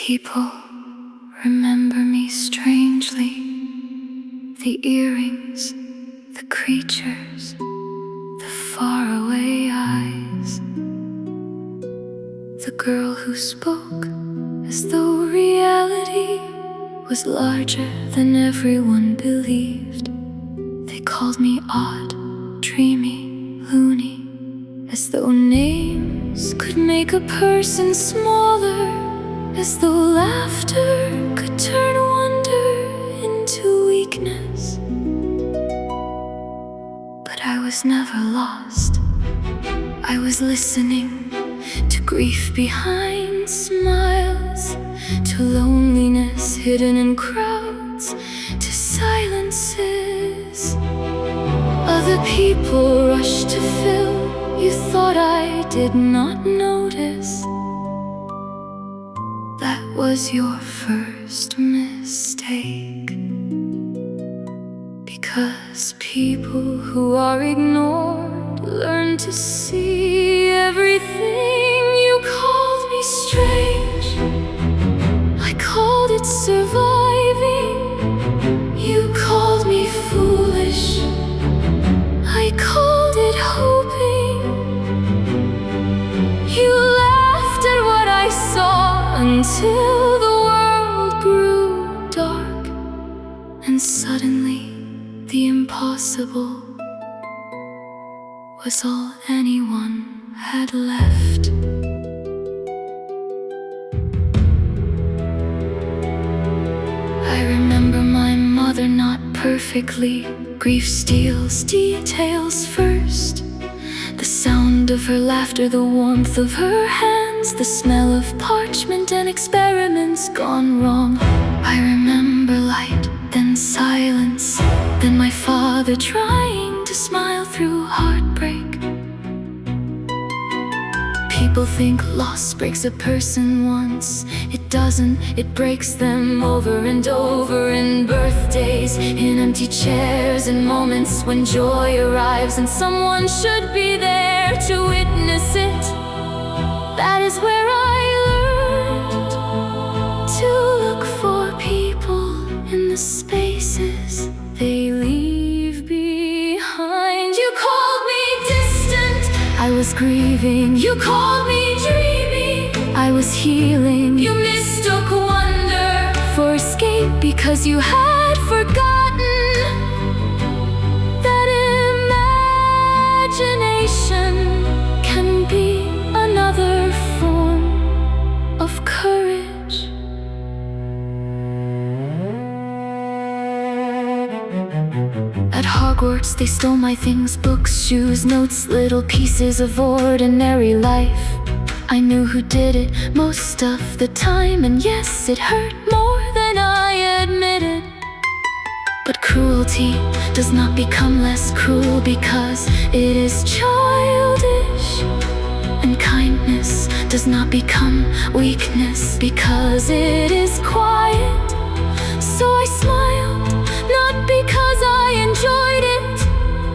People remember me strangely. The earrings, the creatures, the faraway eyes. The girl who spoke as though reality was larger than everyone believed. They called me odd, dreamy, loony, as though names could make a person smaller, as though laughter could turn wonder into weakness. But I was never lost. I was listening to grief behind smiles, to loneliness hidden in crowds, to silences other people rushed to fill. You thought I did not notice. That was your first mistake. Because people who are ignored learn to see everything. You called me strange, I called it surviving. You called me foolish, I called it hoping. You laughed at what I saw until the world grew dark, and suddenly the impossible was all anyone had left. I remember my mother not perfectly. Grief steals details first. The sound of her laughter, the warmth of her hands, the smell of parchment and experiments gone wrong. I remember light, then silence, then my father trying to smile through heartbreak. People think loss breaks a person once. It doesn't, it breaks them over and over. In birthdays, in empty chairs, in moments when joy arrives and someone should be there to witness it. That is where I learned to look for people in the spaces they leave behind. You called me distant, I was grieving. You called me dreamy, I was healing. You mistook wonder for escape because you had forgotten that imagination can be another form of courage. At Hogwarts they stole my things, books, shoes, notes, little pieces of ordinary life. I knew who did it most of the time, and yes, it hurt more than I admitted. But cruelty does not become less cruel because it is childish, and kindness does not become weakness because it is quiet. So I smiled, not because I enjoyed it,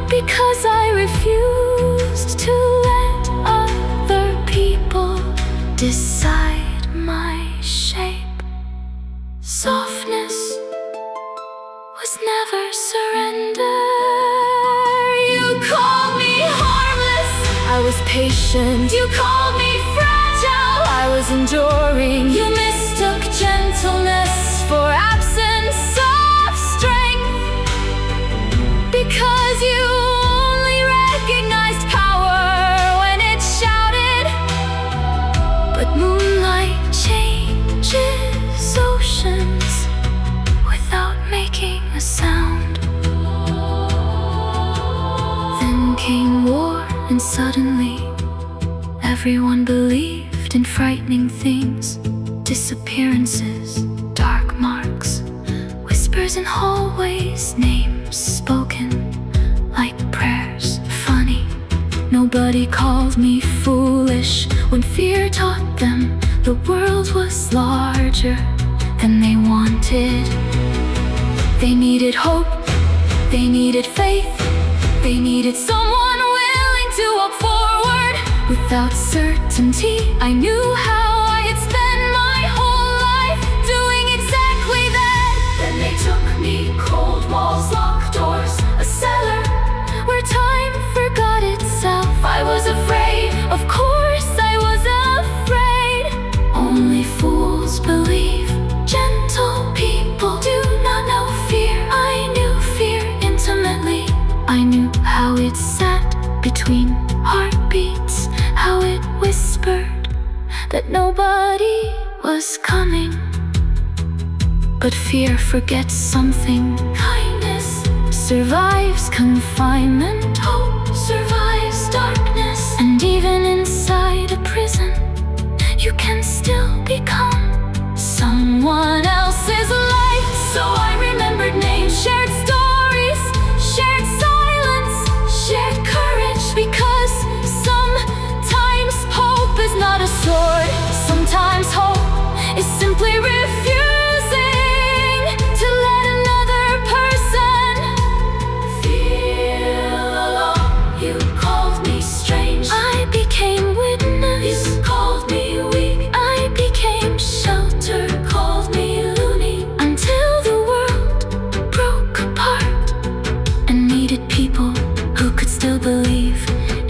because I refused to let other people decide my shape. Softness was never surrender. You called me harmless, I was patient. You called me fragile, I was enduring. You mistook gentleness for absence of strength because you only recognized power when it shouted. But moonlight changes oceans without making a sound. Then came war, and suddenly everyone believed in frightening things. Disappearances, dark marks, whispers in hallways, names spoken like prayers. Funny, nobody called me foolish when fear taught them the world was larger than they wanted. They needed hope, they needed faith, they needed someone willing to walk forward. Without certainty, I knew how I had spent my whole life. that nobody was coming. But fear forgets something. Kindness survives confinement. Hope survives darkness. And even inside a prison, you can still become someone else's light. So I remembered names, shared stories, shared silence, shared courage. Because sometimes hope is not a sword. Sometimes hope is simply refusing to let another person feel alone. You called me strange, I became witness. You called me weak, I became shelter. Called me loony, until the world broke apart and needed people who could still believe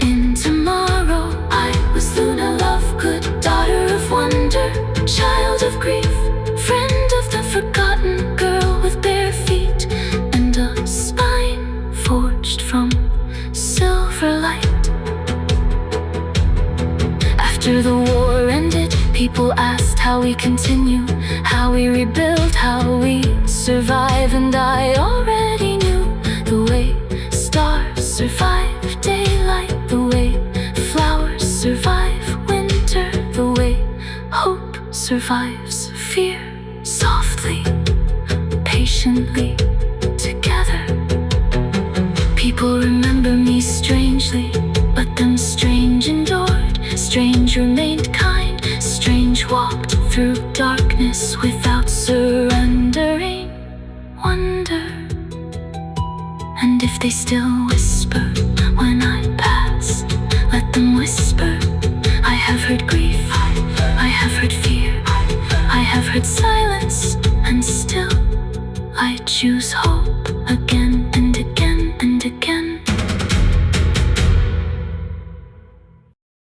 in tomorrow. I was Luna Lovegood, daughter of wonder, child of grief, friend of the forgotten girl with bare feet and a spine forged from silver light. After the war ended, people asked how we continue, how we rebuild, how we survive. And I already knew the way stars survive daylight, the way flowers survive winter, the way hope survives fear. Softly, patiently, together. People remember me strangely, but then strange endured. Strange remained kind, strange walked through darkness without surrendering. Wonder, and if they still whisper when I pass, let them whisper. I have heard grief, I have heard fear, I have heard silence, and still I choose hope.